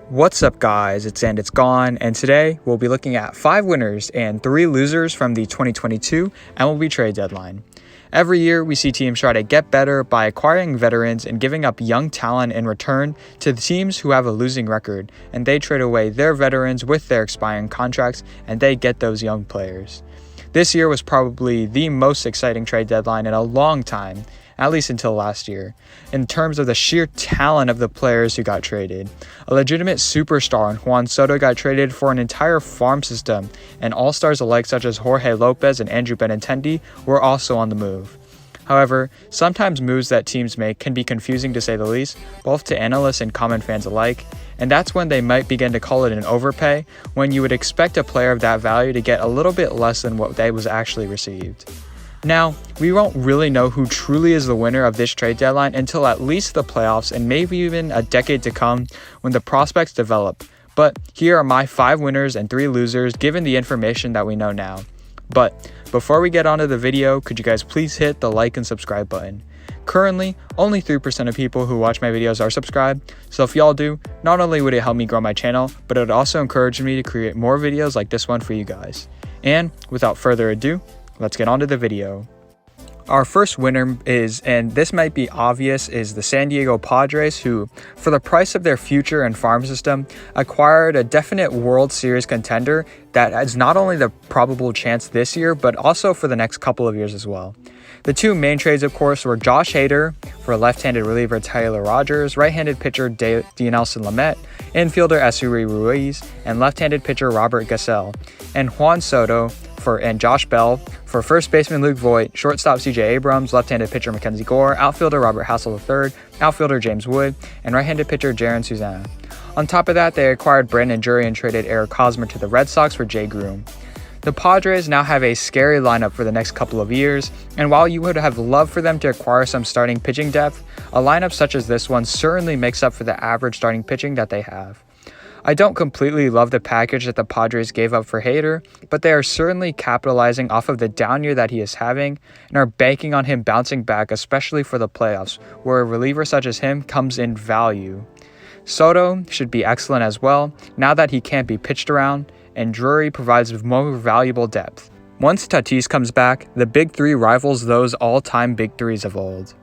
What's up guys, it's Gone, and today we'll be looking at 5 winners and 3 losers from the 2022 MLB trade deadline. Every year we see teams try to get better by acquiring veterans and giving up young talent in return to the teams who have a losing record, and they trade away their veterans with their expiring contracts and they get those young players. This year was probably the most exciting trade deadline in a long time, at least until last year, in terms of the sheer talent of the players who got traded. A legitimate superstar in Juan Soto got traded for an entire farm system, and all-stars alike such as Jorge Lopez and Andrew Benintendi were also on the move. However, sometimes moves that teams make can be confusing to say the least, both to analysts and common fans alike, and that's when they might begin to call it an overpay, when you would expect a player of that value to get a little bit less than what they was actually received. Now, we won't really know who truly is the winner of this trade deadline until at least the playoffs and maybe even a decade to come when the prospects develop. But here are my 5 winners and 3 losers given the information that we know now. But before we get onto the video, could you guys please hit the like and subscribe button? Currently, only 3% of people who watch my videos are subscribed, so if y'all do, not only would it help me grow my channel, but it would also encourage me to create more videos like this one for you guys. And without further ado, let's get on to the video. Our first winner is, and this might be obvious, is the San Diego Padres, who, for the price of their future and farm system, acquired a definite World Series contender that has not only the probable chance this year, but also for the next couple of years as well. The 2 main trades, of course, were Josh Hader for left-handed reliever Taylor Rogers, right-handed pitcher Dinelson Lamet, infielder Esteury Ruiz, and left-handed pitcher Robert Gasell, and Juan Soto and Josh Bell for first baseman Luke Voit, shortstop CJ Abrams, left-handed pitcher Mackenzie Gore, outfielder Robert Hassel III, outfielder James Wood, and right-handed pitcher Jaron Susanna. On top of that, they acquired Brandon Drury and traded Eric Hosmer to the Red Sox for Jay Groom. The Padres now have a scary lineup for the next couple of years, and while you would have loved for them to acquire some starting pitching depth, a lineup such as this one certainly makes up for the average starting pitching that they have. I don't completely love the package that the Padres gave up for Hader, but they are certainly capitalizing off of the down year that he is having and are banking on him bouncing back, especially for the playoffs, where a reliever such as him comes in value. Soto should be excellent as well, now that he can't be pitched around, and Drury provides more valuable depth. Once Tatis comes back, the big 3 rivals those all-time big 3s of old.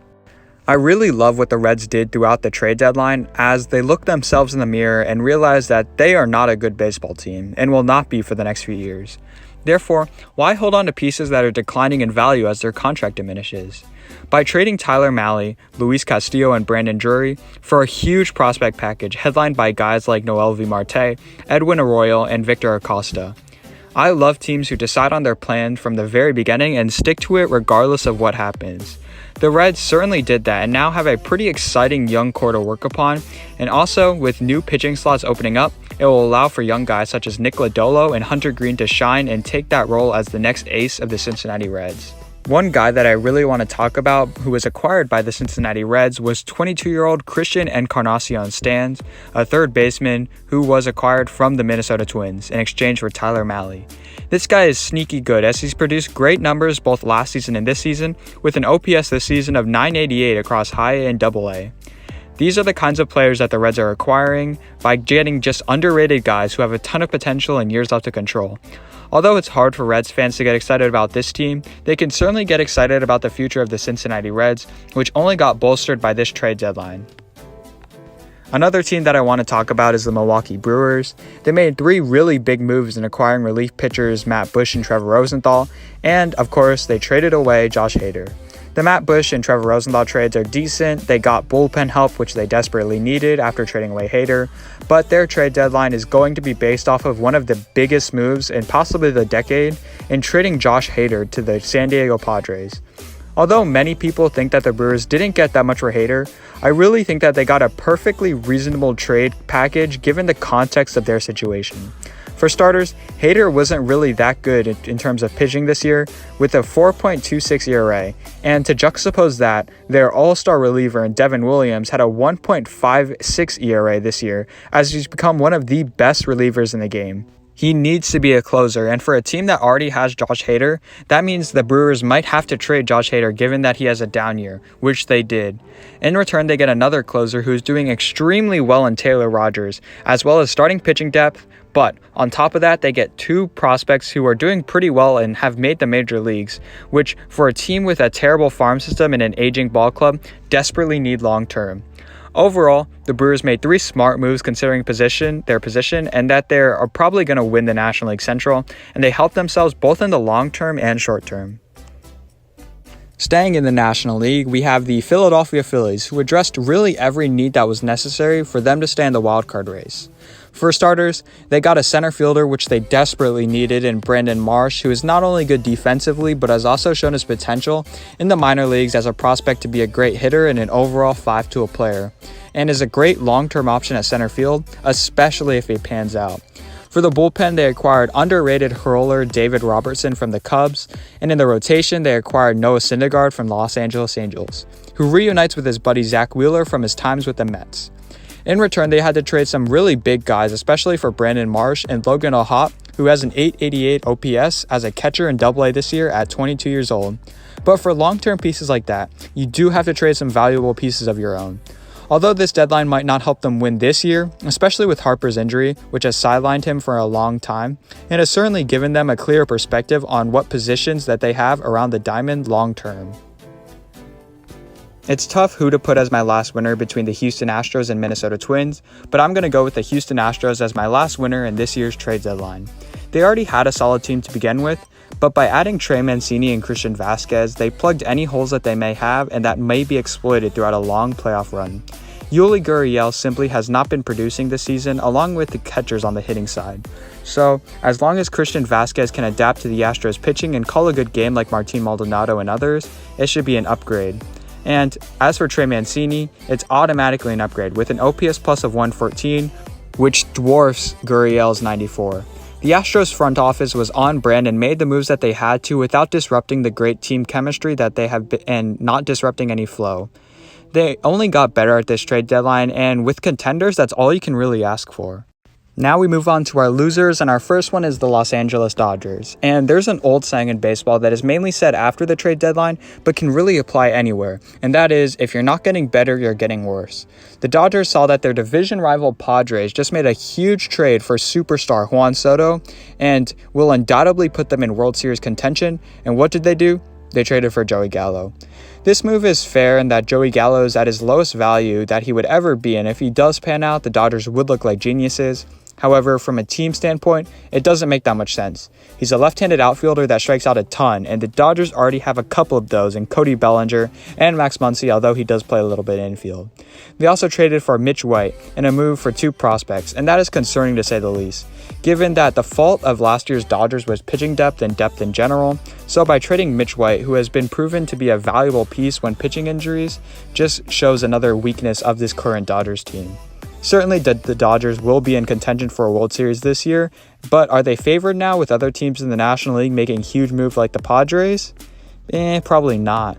I really love what the Reds did throughout the trade deadline, as they looked themselves in the mirror and realized that they are not a good baseball team and will not be for the next few years. Therefore, why hold on to pieces that are declining in value as their contract diminishes? By trading Tyler Mahle, Luis Castillo, and Brandon Drury for a huge prospect package headlined by guys like Noel V. Marte, Edwin Arroyo, and Victor Acosta. I love teams who decide on their plan from the very beginning and stick to it regardless of what happens. The Reds certainly did that and now have a pretty exciting young core to work upon, and also with new pitching slots opening up, it will allow for young guys such as Nick Lodolo and Hunter Green to shine and take that role as the next ace of the Cincinnati Reds. One guy that I really want to talk about who was acquired by the Cincinnati Reds was 22-year-old Christian Encarnacion Stanz, a third baseman who was acquired from the Minnesota Twins in exchange for Tyler Mahle. This guy is sneaky good as he's produced great numbers both last season and this season, with an OPS this season of .988 across high A and double A. These are the kinds of players that the Reds are acquiring by getting just underrated guys who have a ton of potential and years left to control. Although it's hard for Reds fans to get excited about this team, they can certainly get excited about the future of the Cincinnati Reds, which only got bolstered by this trade deadline. Another team that I want to talk about is the Milwaukee Brewers. They made 3 really big moves in acquiring relief pitchers Matt Bush and Trevor Rosenthal, and of course they traded away Josh Hader. The Matt Bush and Trevor Rosenthal trades are decent. They got bullpen help, which they desperately needed after trading away Hader, but their trade deadline is going to be based off of one of the biggest moves in possibly the decade in trading Josh Hader to the San Diego Padres. Although many people think that the Brewers didn't get that much for Hader, I really think that they got a perfectly reasonable trade package given the context of their situation. For starters, Hader wasn't really that good in terms of pitching this year, with a 4.26 ERA, and to juxtapose that, their all-star reliever in Devin Williams had a 1.56 ERA this year, as he's become one of the best relievers in the game. He needs to be a closer, and for a team that already has Josh Hader, that means the Brewers might have to trade Josh Hader given that he has a down year, which they did. In return, they get another closer who's doing extremely well in Taylor Rogers, as well as starting pitching depth, but on top of that, they get two prospects who are doing pretty well and have made the major leagues, which for a team with a terrible farm system and an aging ball club, desperately need long term. Overall, the Brewers made three smart moves considering their position, and that they are probably going to win the National League Central, and they help themselves both in the long term and short term. Staying in the National League, we have the Philadelphia Phillies, who addressed really every need that was necessary for them to stay in the wildcard race. For starters, they got a center fielder which they desperately needed in Brandon Marsh, who is not only good defensively but has also shown his potential in the minor leagues as a prospect to be a great hitter and an overall 5-tool player, and is a great long-term option at center field, especially if he pans out. For the bullpen, they acquired underrated hurler David Robertson from the Cubs, and in the rotation, they acquired Noah Syndergaard from Los Angeles Angels, who reunites with his buddy Zach Wheeler from his times with the Mets. In return, they had to trade some really big guys, especially for Brandon Marsh and Logan O'Hoppe, who has an .888 OPS as a catcher in AA this year at 22 years old. But for long-term pieces like that, you do have to trade some valuable pieces of your own. Although this deadline might not help them win this year, especially with Harper's injury, which has sidelined him for a long time, it has certainly given them a clearer perspective on what positions that they have around the diamond long-term. It's tough who to put as my last winner between the Houston Astros and Minnesota Twins, but I'm going to go with the Houston Astros as my last winner in this year's trade deadline. They already had a solid team to begin with, but by adding Trey Mancini and Christian Vasquez, they plugged any holes that they may have and that may be exploited throughout a long playoff run. Yuli Gurriel simply has not been producing this season, along with the catchers on the hitting side. So, as long as Christian Vasquez can adapt to the Astros pitching and call a good game like Martin Maldonado and others, it should be an upgrade. And as for Trey Mancini, it's automatically an upgrade with an OPS plus of 114, which dwarfs Gurriel's 94. The Astros front office was on brand and made the moves that they had to without disrupting the great team chemistry that they have and not disrupting any flow. They only got better at this trade deadline, and with contenders, that's all you can really ask for. Now we move on to our losers, and our first one is the Los Angeles Dodgers. And there's an old saying in baseball that is mainly said after the trade deadline, but can really apply anywhere, and that is, if you're not getting better, you're getting worse. The Dodgers saw that their division rival Padres just made a huge trade for superstar Juan Soto, and will undoubtedly put them in World Series contention, and what did they do? They traded for Joey Gallo. This move is fair in that Joey Gallo is at his lowest value that he would ever be, and if he does pan out, the Dodgers would look like geniuses. However, from a team standpoint, it doesn't make that much sense. He's a left-handed outfielder that strikes out a ton, and the Dodgers already have a couple of those in Cody Bellinger and Max Muncy, although he does play a little bit infield. They also traded for Mitch White in a move for two prospects, and that is concerning to say the least, given that the fault of last year's Dodgers was pitching depth and depth in general. So by trading Mitch White, who has been proven to be a valuable piece when pitching injuries, just shows another weakness of this current Dodgers team. Certainly, the Dodgers will be in contention for a World Series this year, but are they favored now with other teams in the National League making huge moves like the Padres? Probably not.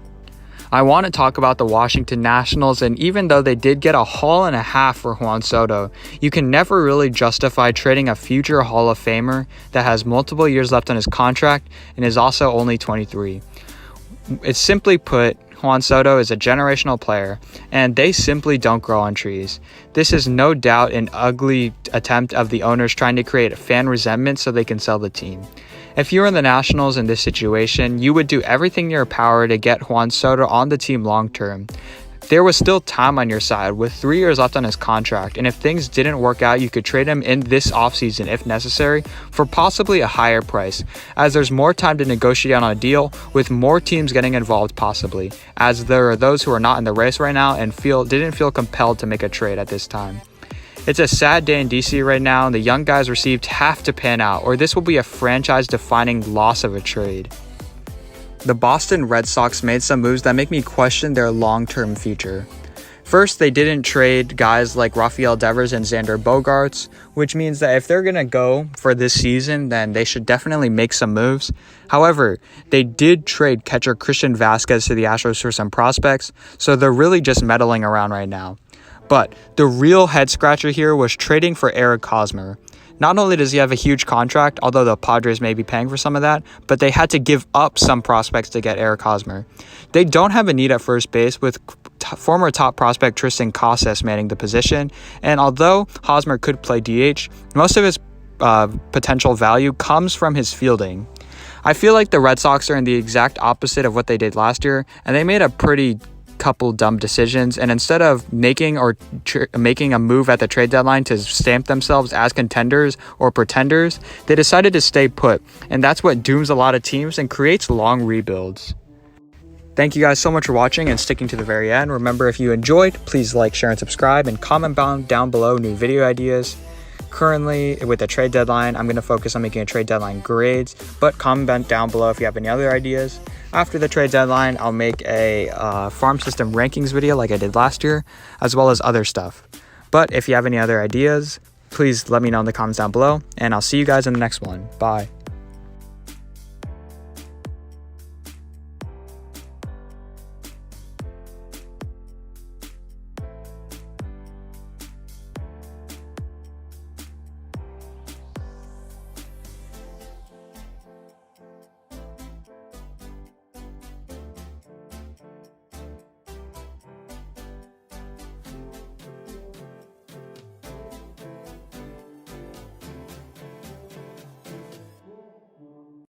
I want to talk about the Washington Nationals, and even though they did get a haul and a half for Juan Soto, you can never really justify trading a future Hall of Famer that has multiple years left on his contract and is also only 23. It's simply put, Juan Soto is a generational player, and they simply don't grow on trees. This is no doubt an ugly attempt of the owners trying to create fan resentment so they can sell the team. If you were in the Nationals in this situation, you would do everything in your power to get Juan Soto on the team long term. There was still time on your side with 3 years left on his contract, and if things didn't work out, you could trade him in this offseason if necessary for possibly a higher price, as there's more time to negotiate on a deal with more teams getting involved possibly, as there are those who are not in the race right now and didn't feel compelled to make a trade at this time. It's a sad day in DC right now, and the young guys received have to pan out, or this will be a franchise-defining loss of a trade. The Boston Red Sox made some moves that make me question their long-term future. First, they didn't trade guys like Rafael Devers and Xander Bogaerts, which means that if they're going to go for this season, then they should definitely make some moves. However, they did trade catcher Christian Vasquez to the Astros for some prospects, so they're really just meddling around right now. But the real head-scratcher here was trading for Eric Hosmer. Not only does he have a huge contract, although the Padres may be paying for some of that, but they had to give up some prospects to get Eric Hosmer. They don't have a need at first base with former top prospect Tristan Casas manning the position, and although Hosmer could play DH, most of his potential value comes from his fielding. I feel like the Red Sox are in the exact opposite of what they did last year, and they made a pretty couple dumb decisions, and instead of making a move at the trade deadline to stamp themselves as contenders or pretenders, they decided to stay put, and that's what dooms a lot of teams and creates long rebuilds. Thank you guys so much for watching and sticking to the very end. Remember, if you enjoyed, please like, share, and subscribe, and comment down below new video ideas. Currently, with the trade deadline, I'm going to focus on making a trade deadline grades, but comment down below if you have any other ideas. After the trade deadline, I'll make a farm system rankings video like I did last year, as well as other stuff. But if you have any other ideas, please let me know in the comments down below, and I'll see you guys in the next one. Bye.